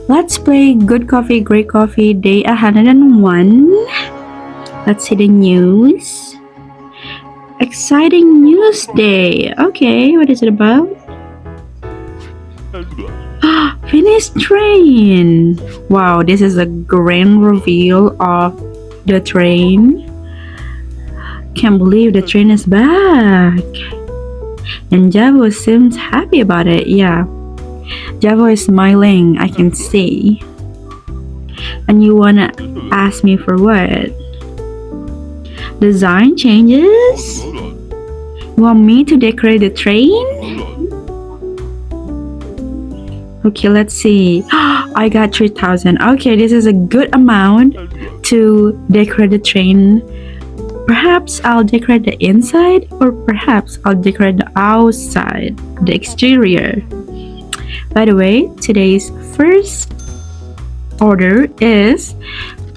Let's play Good Coffee, Great Coffee, day 101. Let's see the news. Exciting news day. Okay, what is it about? Finished train. Wow, this is a grand reveal of the train. Can't believe the train is back. And Javo seems happy about it. Yeah, Javo is smiling, I can see. And you wanna ask me for what? Design changes? You want me to decorate the train? Okay, let's see. I got 3,000. Okay, this is a good amount to decorate the train. Perhaps I'll decorate the inside, or perhaps I'll decorate the outside, the exterior. By the way, today's first order is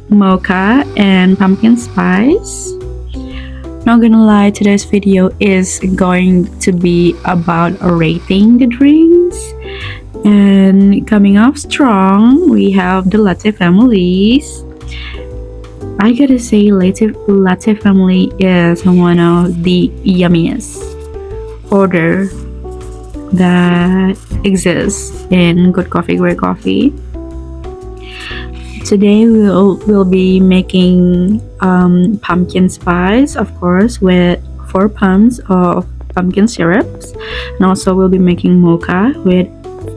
mocha and pumpkin spice. Not gonna lie, today's video is going to be about rating the drinks. And coming off strong, we have the latte families. I gotta say, latte family is one of the yummiest order that exists in Good Coffee, Great Coffee. Today we'll be making pumpkin spice, of course, with 4 pumps of pumpkin syrups, and also we'll be making mocha with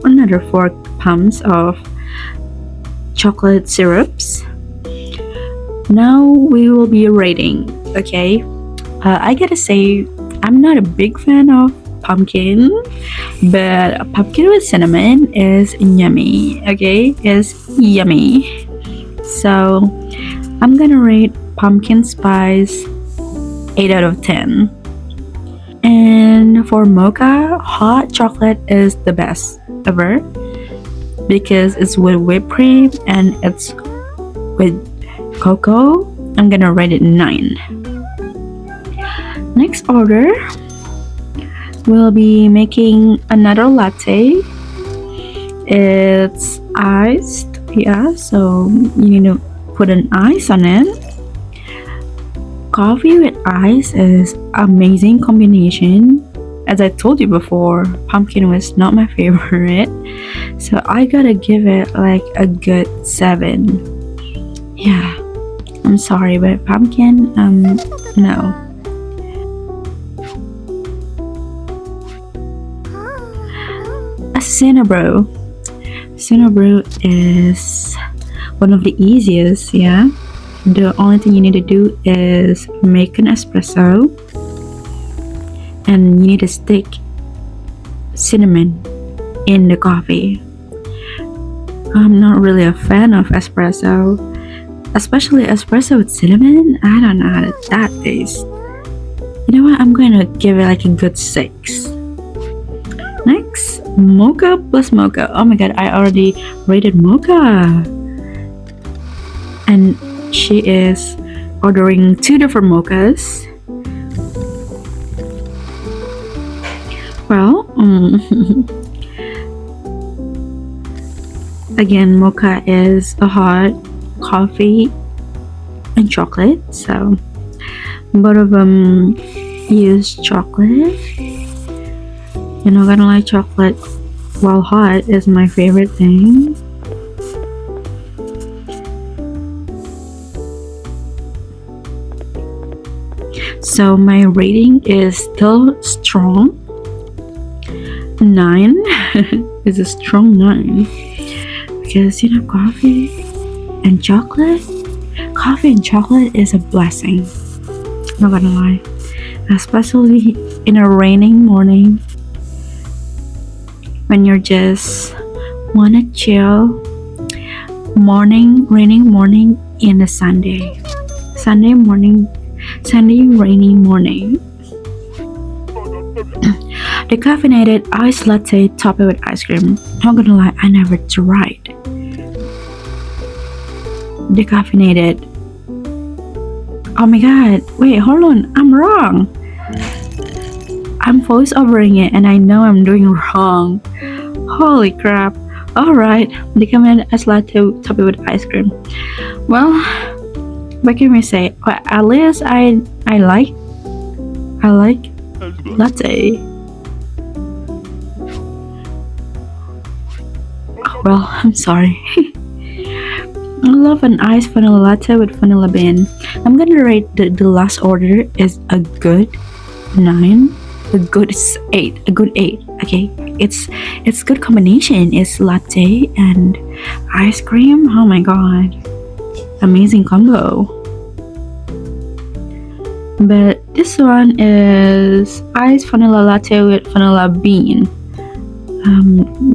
another 4 pumps of chocolate syrups. Now we will be rating. Okay, I gotta say, I'm not a big fan of pumpkin, but pumpkin with cinnamon is yummy. Okay, is yummy. So I'm gonna rate pumpkin spice 8 out of 10. And for mocha, hot chocolate is the best ever because it's with whipped cream and it's with cocoa. I'm gonna rate it 9. Next order, we'll be making another latte. It's iced. Yeah, so you need to put an ice on it. Coffee with ice is amazing combination. As I told you before, pumpkin was not my favorite, so I gotta give it like a good 7. Yeah, I'm sorry, but pumpkin, no. A Cinnabro. Cinnabro is one of the easiest, yeah. The only thing you need to do is make an espresso and you need to stick cinnamon in the coffee. I'm not really a fan of espresso, especially espresso with cinnamon. I don't know how that tastes. You know what? I'm going to give it like a good 6. Next, mocha plus mocha. Oh my god, I already rated mocha. And she is ordering 2 different mochas. Well, again, mocha is a hot coffee and chocolate, so both of them use chocolate. You're not gonna like chocolate while hot is my favorite thing. So my rating is still strong. 9 is a strong 9 because coffee and chocolate is a blessing. Not gonna lie, especially in a raining morning when you're just wanna chill. Raining morning in a Sunday rainy morning. The caffeinated iced latte topped with ice cream. Not gonna lie, I never tried decaffeinated. Oh my god, wait, hold on, I'm wrong. I'm voice overing it and I know I'm doing wrong. Holy crap. Alright, recommend ice latte topped with ice cream. Well, what can we say? Well, at least I like latte. Well, I'm sorry. I love an iced vanilla latte with vanilla bean. I'm gonna rate the last order is a good 9. A good 8. A good 8. Okay, it's good combination. It's latte and ice cream. Oh my god, amazing combo. But this one is iced vanilla latte with vanilla bean.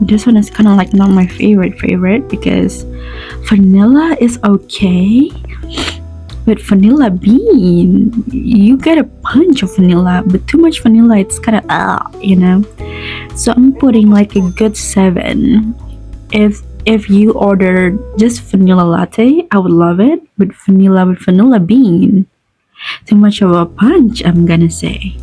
This one is kind of like not my favorite because vanilla is okay, but vanilla bean, you get a punch of vanilla, but too much vanilla, it's kind of So I'm putting like a good 7. If you order just vanilla latte, I would love it, but vanilla with vanilla bean, too much of a punch, I'm gonna say.